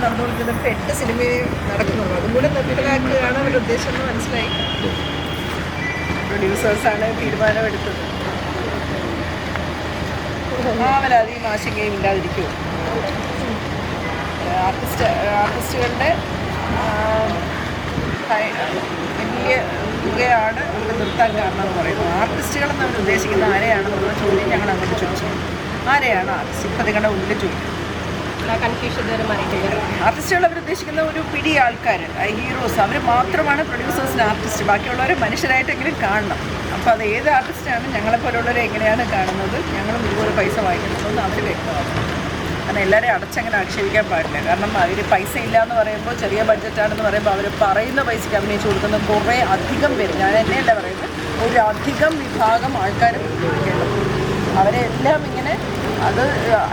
നടന്നുകൊണ്ടിരുന്നത്. ഇപ്പോൾ 8 സിനിമയെ നടക്കുന്നുള്ളൂ. അതും കൂടെ നിർത്തലാക്കുകയാണ് അവരുടെ ഉദ്ദേശം എന്ന് മനസ്സിലായി. പ്രൊഡ്യൂസേഴ്സാണ് തീരുമാനമെടുത്തത്. അവരധികം ആശങ്കയും ഇല്ലാതിരിക്കുമോ? ആർട്ടിസ്റ്റുകളുടെ വലിയ തുകയാണ് ഇവിടെ നിർത്താൻ കാരണം എന്ന് പറയുന്നത്. ആർട്ടിസ്റ്റുകളെന്ന് അവർ ഉദ്ദേശിക്കുന്ന ആരെയാണെന്നുള്ള ചോദ്യം ഞങ്ങൾ അങ്ങോട്ട് ചോദിച്ചു. ആരെയാണ് ആർട്ടിസ്റ്റ്? ഇപ്പം നിങ്ങളുടെ ഉള്ളിൽ ചോദിക്കും. കൺഫ്യൂഷൻ ഇതുവരെ മാറിയിട്ടില്ല. ആർട്ടിസ്റ്റുകൾ അവരുദ്ദേശിക്കുന്ന ഒരു പിടി ആൾക്കാർ, ഹീറോസ്, അവർ മാത്രമാണ് പ്രൊഡ്യൂസേഴ്സിന് ആർട്ടിസ്റ്റ്. ബാക്കിയുള്ളവരെ മനുഷ്യരായിട്ടെങ്കിലും കാണണം. അപ്പോൾ അത് ഏത് ആർട്ടിസ്റ്റാണ് ഞങ്ങളെപ്പോലുള്ളവരെ എങ്ങനെയാണ് കാണുന്നത്, ഞങ്ങളും ഇതുപോലെ പൈസ വാങ്ങിക്കുന്നതെന്ന് അവർ വ്യക്തമാക്കണം. കാരണം എല്ലാവരെയും അടച്ചങ്ങനെ ആക്ഷേപിക്കാൻ പാടില്ല. കാരണം അവർ പൈസ ഇല്ല എന്ന് പറയുമ്പോൾ, ചെറിയ ബഡ്ജറ്റാണെന്ന് പറയുമ്പോൾ അവർ പറയുന്ന പൈസയ്ക്ക് അഭിനയിച്ച് കൊടുക്കുന്ന കുറേ അധികം പേര്, ഞാൻ എന്നെയല്ല പറയുന്നത്, ഒരു അധികം വിഭാഗം ആൾക്കാർ അവരെല്ലാം ഇങ്ങനെ അത്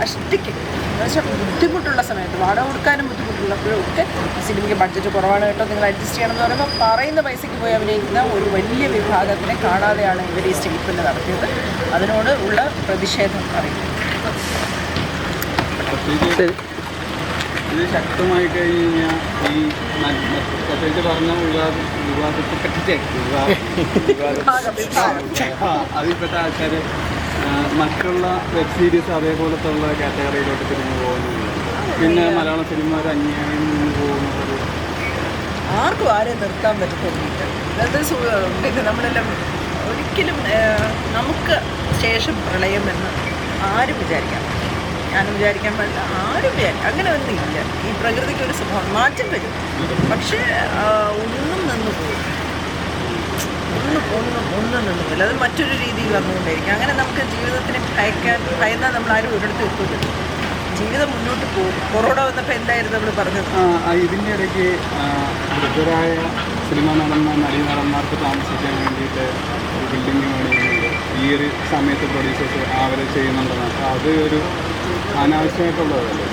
അഷ്ടിക്ക് എന്നുവെച്ചാൽ ബുദ്ധിമുട്ടുള്ള സമയത്ത്, വാടക കൊടുക്കാനും ബുദ്ധിമുട്ടുള്ളപ്പോഴും ഒക്കെ സിനിമയ്ക്ക് ബഡ്ജറ്റ് കുറവാണ് കേട്ടോ, നിങ്ങൾ അഡ്ജസ്റ്റ് ചെയ്യണമെന്ന് പറയുമ്പോൾ പറയുന്ന പൈസയ്ക്ക് പോയി അഭിനയിക്കുന്ന ഒരു വലിയ വിഭാഗത്തിനെ കാണാതെയാണ് ഇവർ ഈ സ്റ്റേറ്റ്മെൻറ്റ് നടത്തിയത്. അതിനോട് ഉള്ള പ്രതിഷേധം അറിയിക്കും. ഇത് ശക്തമായി കഴിഞ്ഞ് കഴിഞ്ഞാൽ ഈ പ്രത്യേകിച്ച് പറഞ്ഞ അതിൽപ്പെട്ട ആൾക്കാർ മറ്റുള്ള വെബ് സീരീസ് അതേപോലത്തെ ഉള്ള കാറ്റഗറിയിലോട്ട് തിരിഞ്ഞു പോകുന്നുണ്ട്. പിന്നെ മലയാള സിനിമ ഒരു അന്യായം നിന്ന് പോകുന്നത് ആർക്കും ആരെയും നിർത്താൻ പറ്റത്തൊന്നുമില്ല. അത് പിന്നെ നമ്മളെല്ലാം ഒരിക്കലും നമുക്ക് ശേഷം പ്രളയമെന്ന് ആരും വിചാരിക്കാം. ഞാനും വിചാരിക്കാൻ പാടില്ല, ആരും അങ്ങനെ ഒന്നും ഇല്ല. ഈ പ്രകൃതിക്ക് ഒരു സ്വഭാവം മാറ്റം വരും. പക്ഷേ ഒന്നും നിന്ന് പോകും, ഒന്നും നിന്ന് പോകില്ല. അത് മറ്റൊരു രീതിയിൽ വന്നുകൊണ്ടേയിരിക്കും. അങ്ങനെ നമുക്ക് ജീവിതത്തിന് ഭയന്നാൽ നമ്മളാരും ഒരിടത്ത് എത്തുന്നില്ല. ജീവിതം മുന്നോട്ട് പോകും. കൊറോണ വന്നപ്പോൾ എന്തായിരുന്നു നമ്മൾ പറഞ്ഞത്? ഇതിൻ്റെ ഇടയ്ക്ക് വൃദ്ധരായ സിനിമാ നടന്മാർക്ക് താമസിക്കാൻ വേണ്ടിയിട്ട് ബിൽഡിംഗ് പണിയുന്നുണ്ട്. ഈ ഒരു സമയത്ത് പ്രൊഡ്യൂസേഴ്സ് അവരെ ചെയ്യുന്നുണ്ടെന്ന്. അപ്പോൾ അത് ഒരു അനാവശ്യമായിട്ടുള്ളതല്ലേ?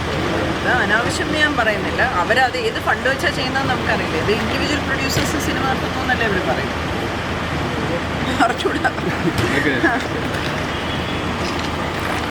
അത് അനാവശ്യം ഞാൻ പറയുന്നില്ല. അവരത് ഏത് ഫണ്ട് വെച്ചാൽ ചെയ്യുന്നതെന്ന് നമുക്കറിയില്ല. ഇത് ഇൻഡിവിജ്വൽ പ്രൊഡ്യൂസേഴ്സ് സിനിമ നടത്തുന്നല്ലേ അവർ പറയുന്നത്. അറിഞ്ഞൂടാ.